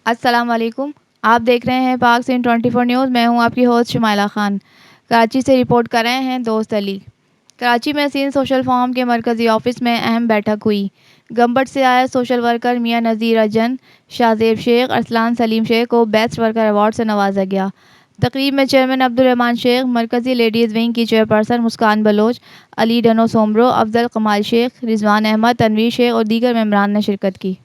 अस्सलाम वालेकुम। आप देख रहे हैं पाक सिंह 24 न्यूज़। मैं हूं आपकी होस्ट शुमाइला खान। कराची से रिपोर्ट कर रहे हैं दोस्त अली। कराची में सिंध सोशल फोरम के मरकज़ी ऑफिस में अहम बैठक हुई। गंबट से आए सोशल वर्कर मियां नज़ीर अजन, शाहजेब शेख, अरसलान सलीम शेख को बेस्ट वर्कर अवार्ड से नवाजा गया। तकरीब में चेयरमैन अब्दुल रहमान शेख, मरकज़ी लेडीज़ विंग की चेयरपर्सन मुस्कान बलोच, अली डनो सोमरो, अफजल कमाल शेख, रिजवान अहमद, तनवीर शेख और दीगर मेंबरान ने शिरकत की।